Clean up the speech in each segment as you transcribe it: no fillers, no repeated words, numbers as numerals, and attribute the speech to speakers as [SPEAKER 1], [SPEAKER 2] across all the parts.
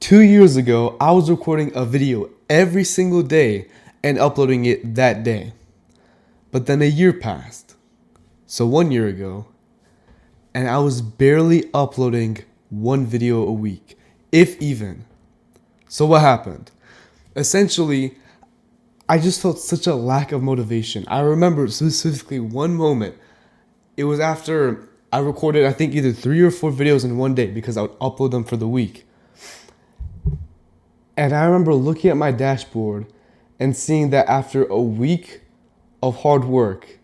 [SPEAKER 1] 2 years ago, I was recording a video every single day and uploading it that day. But then a year passed. So 1 year ago, and I was barely uploading one video a week, if even. So what happened? Essentially, I just felt such a lack of motivation. I remember specifically one moment. It was after I recorded, I think, either 3 or 4 videos in one day because I would upload them for the week. And I remember looking at my dashboard and seeing that after a week of hard work,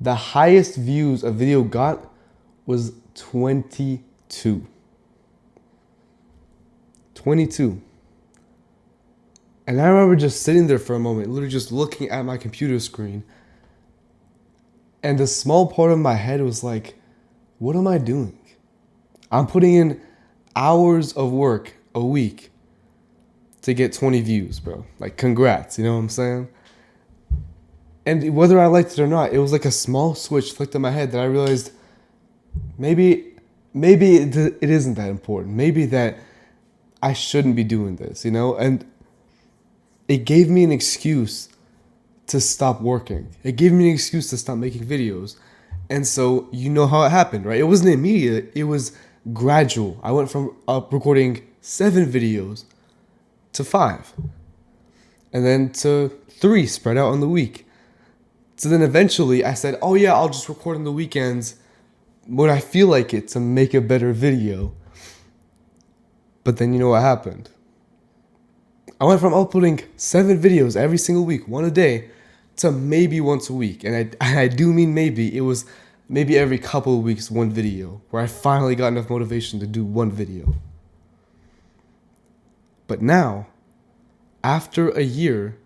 [SPEAKER 1] the highest views a video got was 22. 22. And I remember just sitting there for a moment, literally just looking at my computer screen. And a small part of my head was like, what am I doing? I'm putting in hours of work a week to get 20 views, bro. Like, congrats, you know what I'm saying? And whether I liked it or not, it was like a small switch flicked in my head that I realized maybe it isn't that important. Maybe that I shouldn't be doing this, you know? And it gave me an excuse to stop working. It gave me an excuse to stop making videos. And so you know how it happened, right? It wasn't immediate. It was gradual. I went from recording 7 videos to 5. And then to 3 spread out on the week. So then eventually I said, oh yeah, I'll just record on the weekends when I feel like it to make a better video. But then you know what happened? I went from uploading 7 videos every single week, one a day, to maybe once a week. And I do mean maybe. It was maybe every couple of weeks, one video, where I finally got enough motivation to do one video. But now, after a year,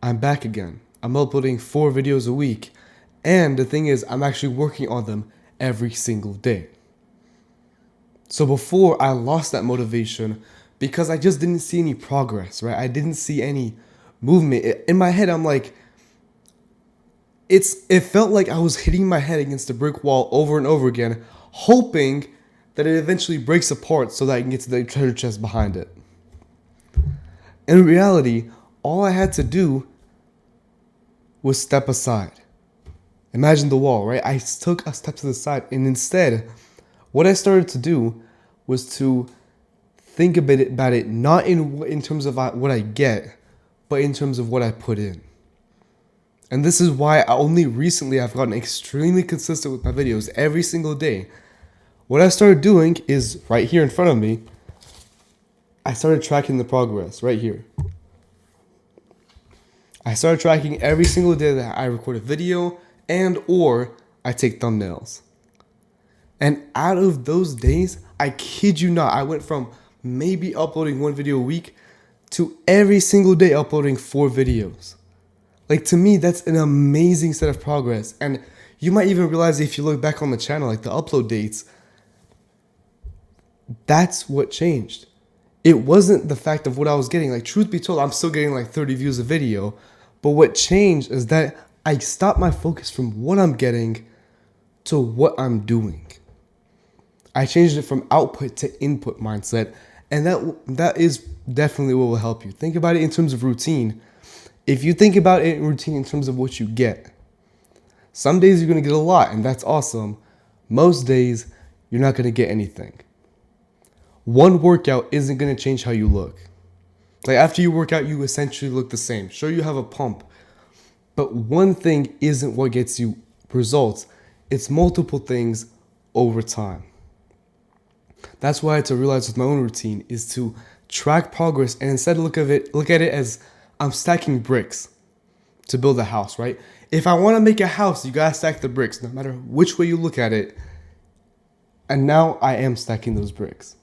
[SPEAKER 1] I'm back again. I'm uploading 4 videos a week. And the thing is, I'm actually working on them every single day. So before, I lost that motivation because I just didn't see any progress, right? I didn't see any movement. In my head, I'm like, it felt like I was hitting my head against a brick wall over and over again, hoping that it eventually breaks apart so that I can get to the treasure chest behind it. In reality, all I had to do was step aside. Imagine the wall, right? I took a step to the side, and instead, what I started to do was to think a bit about it, not in terms of what I get, but in terms of what I put in. And this is why only recently I've gotten extremely consistent with my videos every single day. What I started doing is right here in front of me, I started tracking the progress right here. I started tracking every single day that I record a video and or I take thumbnails. And out of those days, I kid you not, I went from maybe uploading 1 video a week to every single day uploading 4 videos. Like, to me, that's an amazing set of progress. And you might even realize if you look back on the channel, like the upload dates, that's what changed. It wasn't the fact of what I was getting. Like, truth be told, I'm still getting like 30 views a video. But what changed is that I stopped my focus from what I'm getting to what I'm doing. I changed it from output to input mindset. And that is definitely what will help you. Think about it in terms of routine. If you think about it in routine in terms of what you get, some days you're going to get a lot, and that's awesome. Most days, you're not going to get anything. One workout isn't going to change how you look. Like, after you work out, you essentially look the same. Sure, you have a pump, but one thing isn't what gets you results. It's multiple things over time. That's why I had to realize with my own routine is to track progress and instead look at it as I'm stacking bricks to build a house, right? If I want to make a house, you gotta stack the bricks, no matter which way you look at it. And now I am stacking those bricks.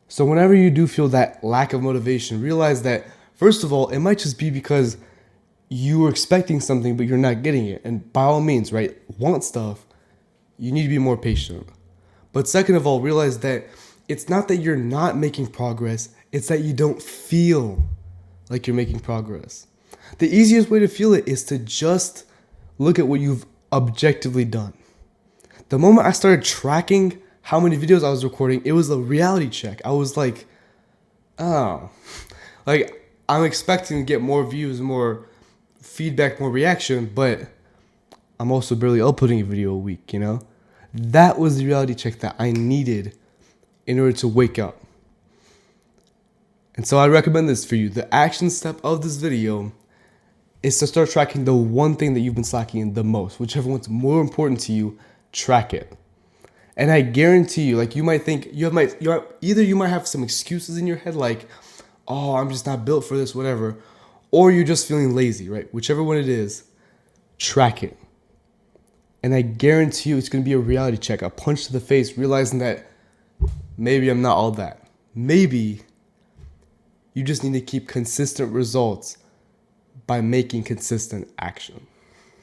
[SPEAKER 1] So whenever you do feel that lack of motivation, realize that, first of all, it might just be because you were expecting something, but you're not getting it. And by all means, right, want stuff, you need to be more patient. But second of all, realize that it's not that you're not making progress, it's that you don't feel like you're making progress. The easiest way to feel it is to just look at what you've objectively done. The moment I started tracking how many videos I was recording. It was a reality check. I was like, oh, like I'm expecting to get more views, more feedback, more reaction, but I'm also barely uploading a video a week, you know? That was the reality check that I needed in order to wake up. And so I recommend this for you. The action step of this video is to start tracking the one thing that you've been slacking in the most. Whichever one's more important to you, track it. And I guarantee you, like you might think, you might have some excuses in your head like, oh, I'm just not built for this, whatever. Or you're just feeling lazy, right? Whichever one it is, track it. And I guarantee you it's going to be a reality check, a punch to the face, realizing that maybe I'm not all that. Maybe you just need to keep consistent results by making consistent action.